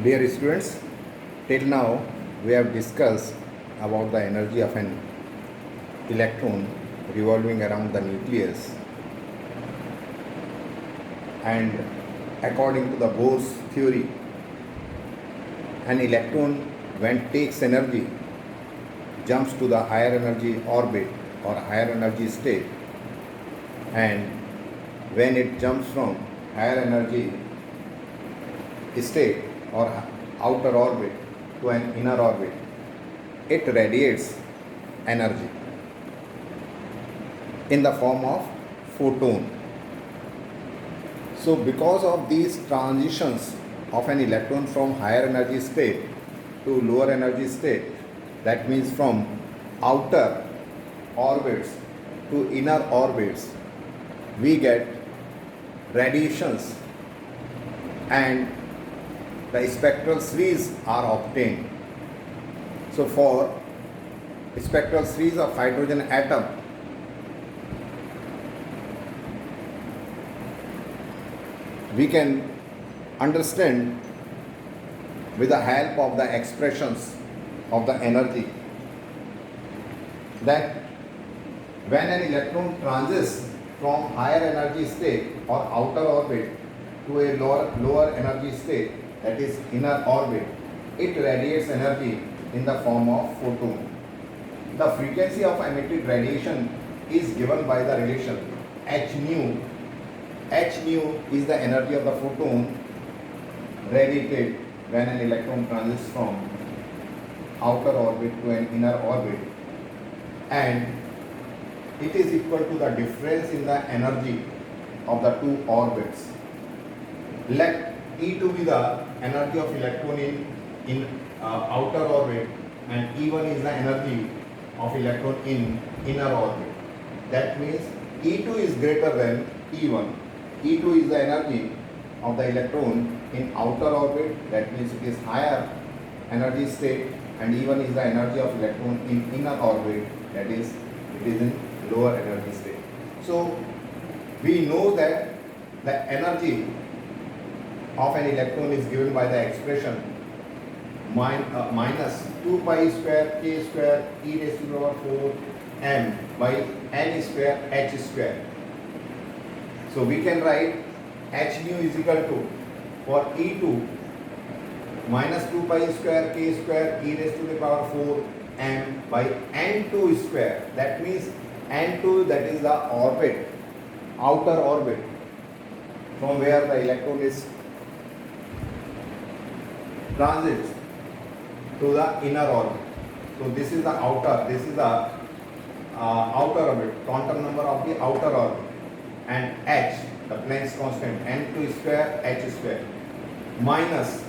Dear students, till now we have discussed about the energy of an electron revolving around the nucleus, and according to the Bohr's theory, an electron when it takes energy jumps to the higher energy orbit or higher energy state, and when it jumps from higher energy state or outer orbit to an inner orbit, it radiates energy in the form of photon. So because of these transitions of an electron from higher energy state to lower energy state, that means from outer orbits to inner orbits, we get radiations and the spectral series are obtained. So for spectral series of hydrogen atom, we can understand with the help of the expressions of the energy that when an electron transits from higher energy state or outer orbit to a lower energy state, that is inner orbit, it radiates energy in the form of photon. The frequency of emitted radiation is given by the relation h nu. H nu is the energy of the photon radiated when an electron transits from outer orbit to an inner orbit, and it is equal to the difference in the energy of the two orbits. Let E to be the energy of electron in outer orbit, and E1 is the energy of electron in inner orbit. That means E2 is greater than E1. E2 is the energy of the electron in outer orbit, that means it is higher energy state, and E1 is the energy of electron in inner orbit, that is it is in lower energy state. So we know that the energy of an electron is given by the expression minus 2 pi square k square e raised to the power 4 m by n square h square. So we can write h nu is equal to, for E2, minus 2 pi square k square e raised to the power 4 m by n2 square. That means n2, that is the orbit, outer orbit, from where the electron is transits to the inner orbit. So this is the outer, this is the outer orbit, quantum number of the outer orbit, and h, the Planck's constant, n2 square h square, minus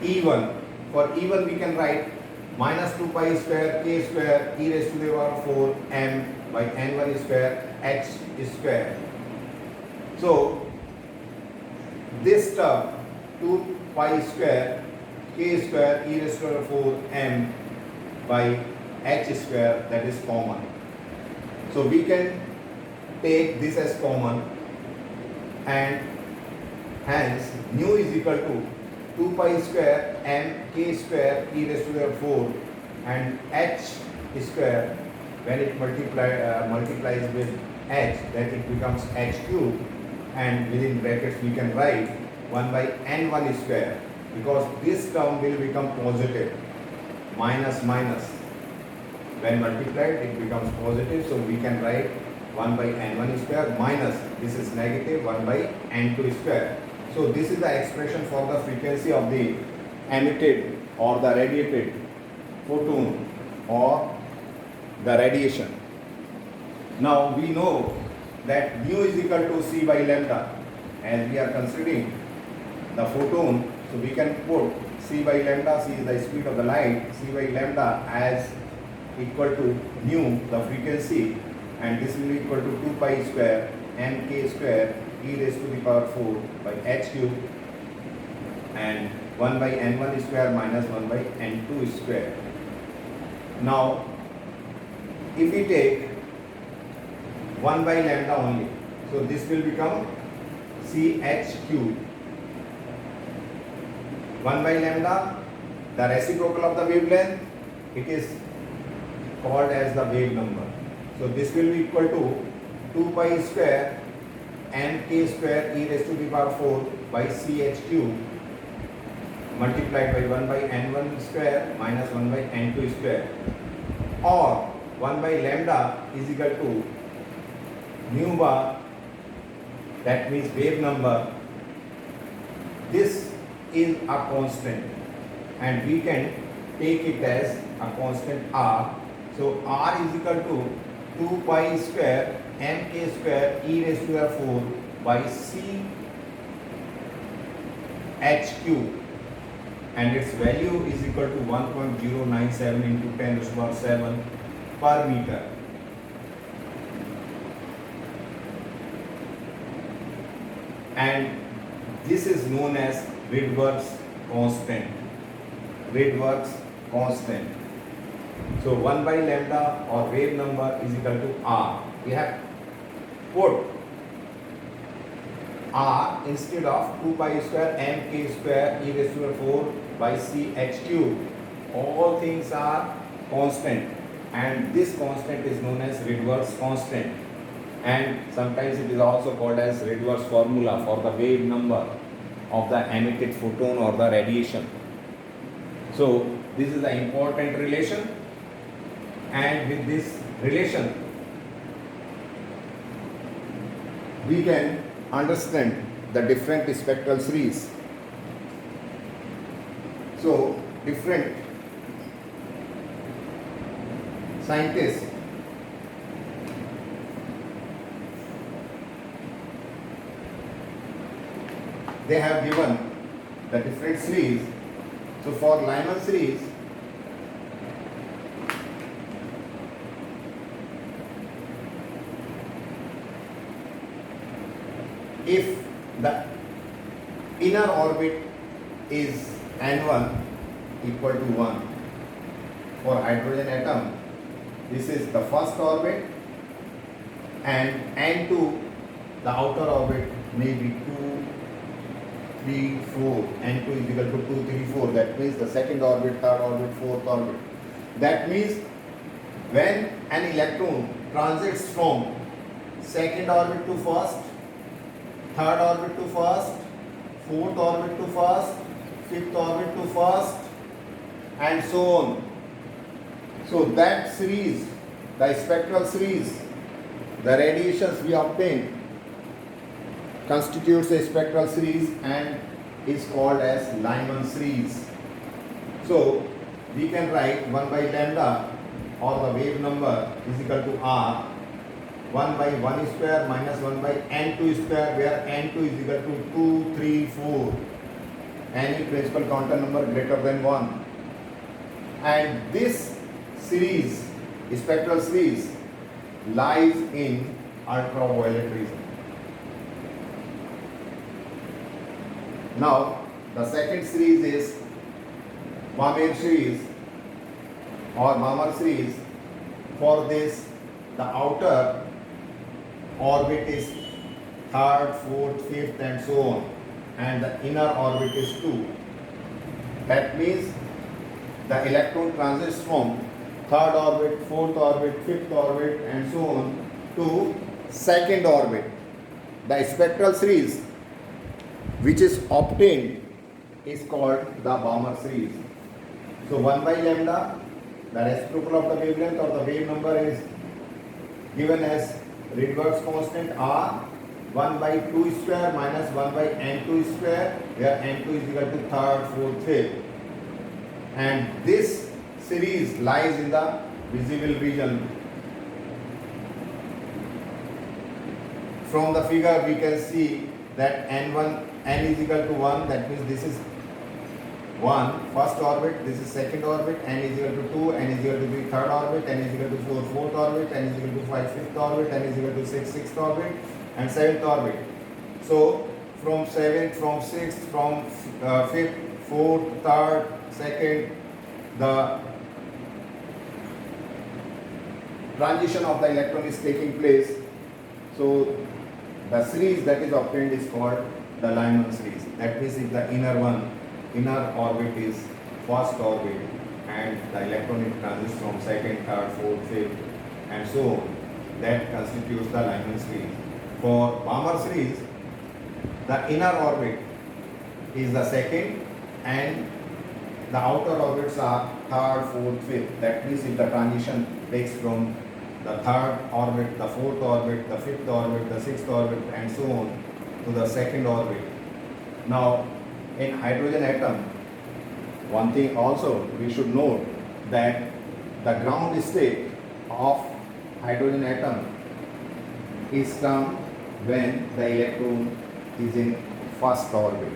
E1. For E1 we can write minus 2 pi square k square e raised to the power 4 m by n1 square h square. So this term 2 pi square k square e raised to the power 4 m by h square, that is common. So we can take this as common, and hence nu is equal to 2 pi square m k square e raised to the 4 and h square. When it multiplies with h, that it becomes h cube, and within brackets we can write 1 by n1 square, because this term will become positive. Minus minus, when multiplied it becomes positive, so we can write 1 by n1 square minus, this is negative, 1 by n2 square. So this is the expression for the frequency of the emitted or the radiated photon or the radiation. Now we know that mu is equal to c by lambda, as we are considering the photon, so we can put c by lambda, c is the speed of the light, c by lambda as equal to mu, the frequency, and this will be equal to 2 pi square m k square e raised to the power 4 by h cube, and 1 by n1 square minus 1 by n2 square. Now if we take 1 by lambda only, so this will become ch cube 1 by lambda, the reciprocal of the wavelength, it is called as the wave number. So this will be equal to 2 pi square mk square e raised to the power 4 by ch cube multiplied by 1 by n1 square minus 1 by n2 square, or 1 by lambda is equal to mu bar, that means wave number. This is a constant and we can take it as a constant r. So r is equal to 2 pi square mk square e raised to the 4 by c h cube, and its value is equal to 1.097 into 10 to the power 7 per meter. And this is known as Rydberg's constant. Rydberg's constant. So 1 by lambda or wave number is equal to r. We have put r instead of 2 pi square mk square e raised to the 4 by c h cube. All things are constant, and this constant is known as Rydberg's constant, and sometimes it is also called as Rydberg's formula for the wave number of the emitted photon or the radiation. So this is the important relation, and with this relation we can understand the different spectral series. So different scientists they have given the different series. So for Lyman series, if the inner orbit is n1 equal to 1 for hydrogen atom, this is the first orbit, and n2 the outer orbit may be 2, 3, 4, n2 is equal to 2, 3, 4. That means the second orbit, third orbit, fourth orbit. That means when an electron transits from second orbit to first, third orbit to first, fourth orbit to first, fifth orbit to first, and so on. So that series, the spectral series, the radiations we obtain constitutes a spectral series and is called as Lyman series. So we can write 1 by lambda or the wave number is equal to r, 1 by 1 square minus 1 by n2 square, where n2 is equal to 2, 3, 4, any principal quantum number greater than 1. And this series, spectral series, lies in ultraviolet region. Now the second series is Balmer series or Balmer series. For this, the outer orbit is third, fourth, fifth, and so on, and the inner orbit is 2. That means the electron transits from third orbit, fourth orbit, fifth orbit, and so on to second orbit. The spectral series which is obtained is called the Balmer series. So 1 by lambda, the reciprocal of the wavelength or the wave number, is given as Rydberg's constant r, 1 by 2 square minus 1 by n2 square, where n2 is equal to third, fourth, fifth. And this series lies in the visible region. From the figure we can see that n is equal to 1, that means this is 1 first orbit, this is second orbit, n is equal to 2, n is equal to 3 third orbit, n is equal to 4 fourth orbit, n is equal to 5 fifth orbit, n is equal to 6 sixth orbit, and 7th orbit. So from 7th, from 6th, from 5th, 4th, 3rd, 2nd, the transition of the electron is taking place. So the series that is obtained is called the Lyman series. That means if the inner one inner orbit is first orbit and the electron transits from second, third, fourth, fifth and so on. That constitutes the Lyman series. For Balmer series, the inner orbit is the second and the outer orbits are third, fourth, fifth. That means if the transition takes from the third orbit, the fourth orbit, the fifth orbit, the sixth orbit and so on to the second orbit. Now in hydrogen atom, one thing also we should note that the ground state of hydrogen atom is termed when the electron is in first orbit,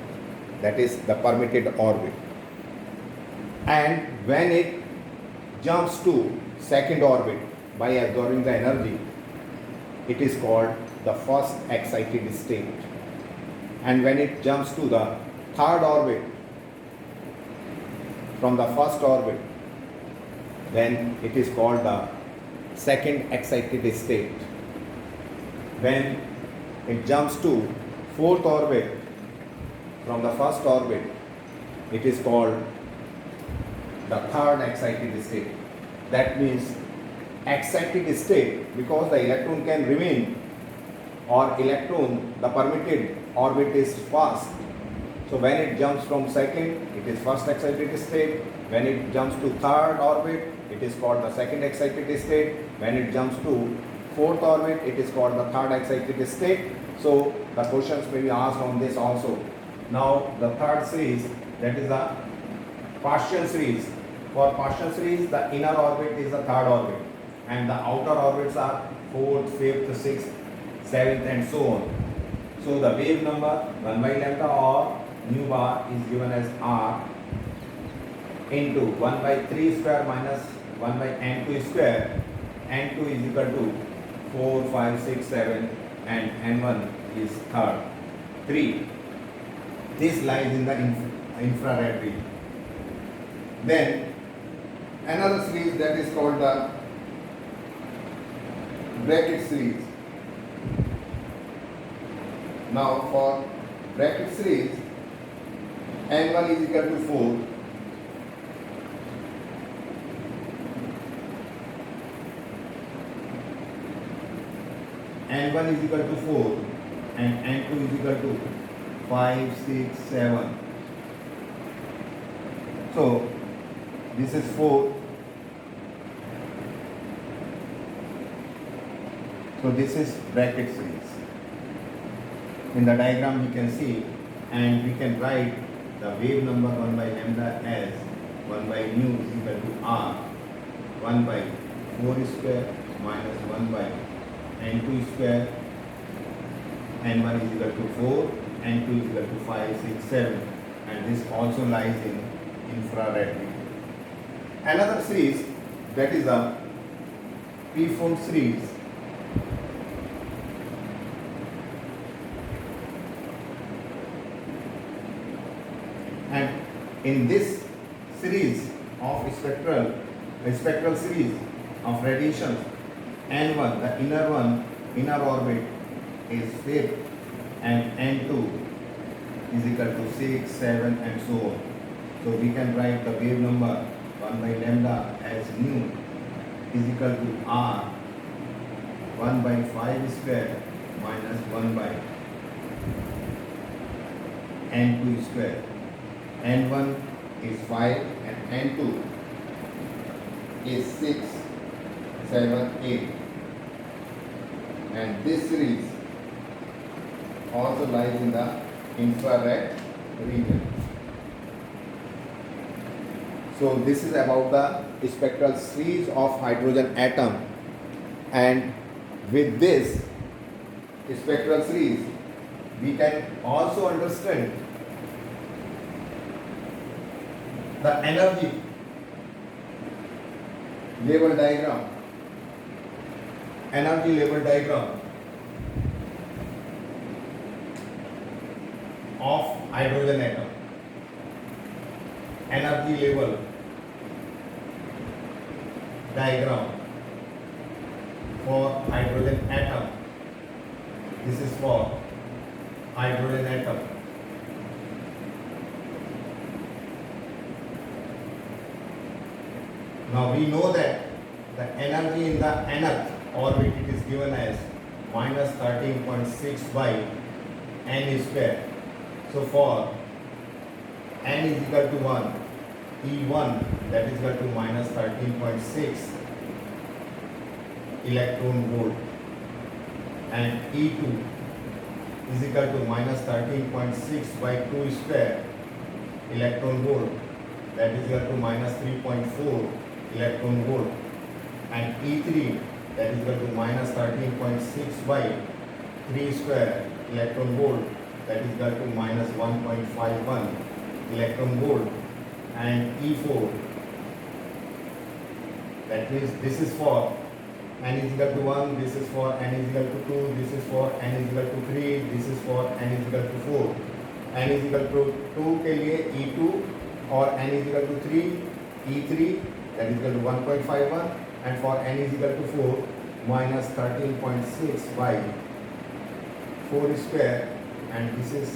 that is the permitted orbit, and when it jumps to second orbit by absorbing the energy, it is called the first excited state, and when it jumps to the third orbit from the first orbit, then it is called the second excited state. When it jumps to fourth orbit from the first orbit, it is called the third excited state. That means excited state because the electron can remain, or electron, the permitted orbit is first. So when it jumps from second, it is first excited state. When it jumps to third orbit, it is called the second excited state. When it jumps to fourth orbit, it is called the third excited state. So the questions may be asked on this also. Now the third series, that is the partial series. For partial series, the inner orbit is the third orbit and the outer orbits are fourth, fifth, sixth, seventh and so on. So the wave number 1 by lambda or nu bar is given as R into 1 by 3 square minus 1 by n2 square. n2 is equal to 4, 5, 6, 7 and n1 is third. 3. This lies in the infrared region. Then another series that is called the bracket series. Now for bracket series, n1 is equal to 4, n1 is equal to 4 and n2 is equal to 5, 6, 7. So this is 4. So this is bracket series. In the diagram you can see, and we can write the wave number 1 by lambda as 1 by nu is equal to R 1 by 4 square minus 1 by n2 square, n1 is equal to 4, n2 is equal to 5, 6, 7 and this also lies in infrared region. Another series, that is a p-fold series. And in this series of spectral series of radiations, n1, the inner orbit is fifth and n2 is equal to 6, 7 and so on. So we can write the wave number 1 by lambda as nu is equal to R 1 by 5 square minus 1 by n2 square. n1 is 5 and n2 is 6, 7, 8. And this series also lies in the infrared region. So this is about the spectral series of hydrogen atom, and with this spectral series we can also understand the energy level diagram. Energy level diagram of hydrogen atom. Energy level diagram for hydrogen atom. This is for hydrogen atom. Now we know that the energy in the nth orbit it is given as minus 13.6 by n square. So for n is equal to 1, E1 that is equal to minus 13.6 electron volt, and E2 is equal to minus 13.6 by 2 square electron volt, that is equal to minus 3.4 electron volt, and E3 that is equal to minus 13.6 by 3 square electron volt, that is equal to minus 1.51 electron volt, and E4 that means this is for n is equal to 1, this is for n is equal to 2, this is for n is equal to 3, this is for n is equal to 4. n is equal to 2 के लिए E2 और n is equal to 3 E3 that is equal to 1.51, and for n is equal to 4 minus 13.6 by 4 square, and this is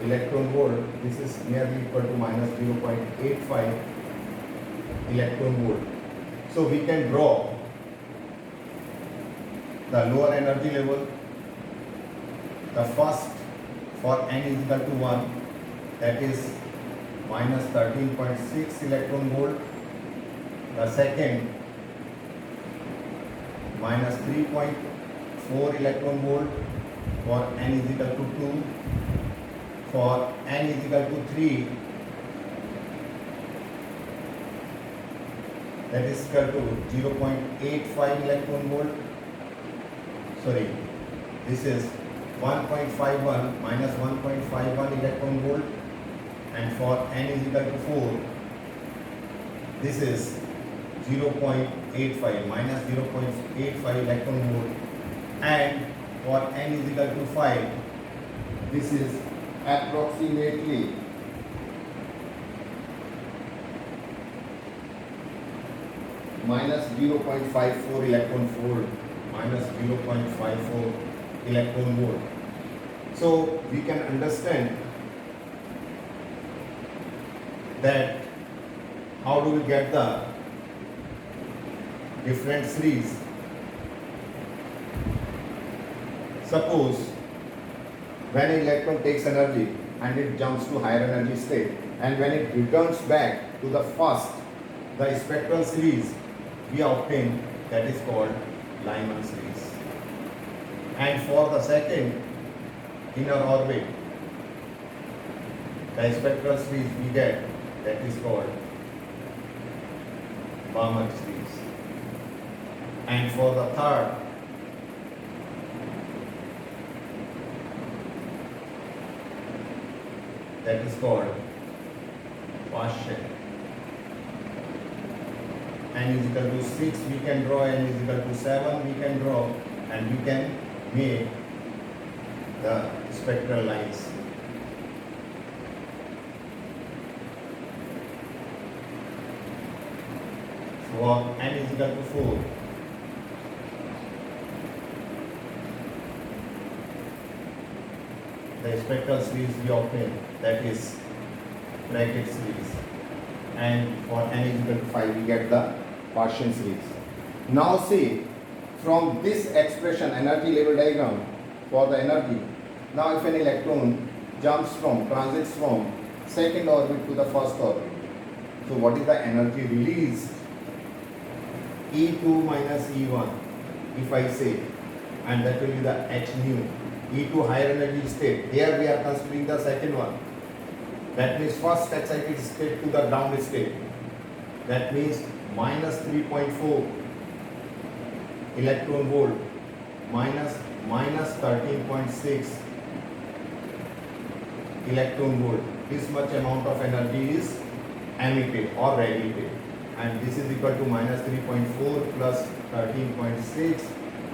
electron volt, this is nearly equal to minus 0.85 electron volt. So we can draw the lower energy level. The first for n is equal to 1, that is minus 13.6 electron volt. The second minus 3.4 electron volt for n is equal to 2. For n is equal to 3, that is equal to 0.85 electron volt. Sorry, this is 1.51 minus 1.51 electron volt, and for n is equal to 4, this is 0.85 minus 0.85 electron volt, and for n is equal to 5, this is approximately minus 0.54 electron volt, minus 0.54 electron volt. So we can understand that how do we get the different series. Suppose when an electron takes energy and it jumps to higher energy state, and when it returns back to the first, the spectral series we obtain, that is called Lyman series. And for the second inner orbit, the spectral series we get, that is called Balmer series. And for the third, that is called Paschen. N is equal to 6 we can draw, n is equal to 7 we can draw, and we can make the spectral lines. So n is equal to 4, the spectral series we obtain, that is bracket series, and for n is equal to 5 we get the Paschen series. Now see, from this expression, energy level diagram for the energy, now if an electron transits from second orbit to the first orbit, so what is the energy released? E2 minus E1, if I say, and that will be the h nu. E2 higher energy state, here we are considering the second one, that means first excited state to the ground state, that means minus 3.4 electron volt minus 13.6 electron volt. This much amount of energy is emitted or radiated, and this is equal to minus 3.4 plus 13.6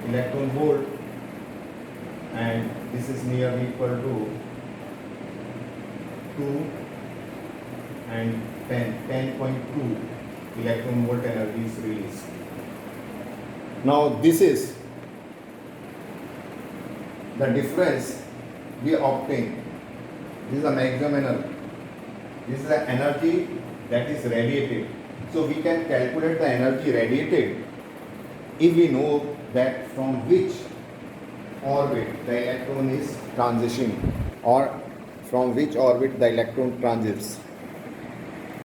electron volt, and this is nearly equal to 2 and 10.2 electron volt energy is released. Now this is the difference we obtain. This is the maximum energy. This is the energy that is radiated, So we can calculate the energy radiated if we know that from which orbit the electron is transitioning or from which orbit the electron transits.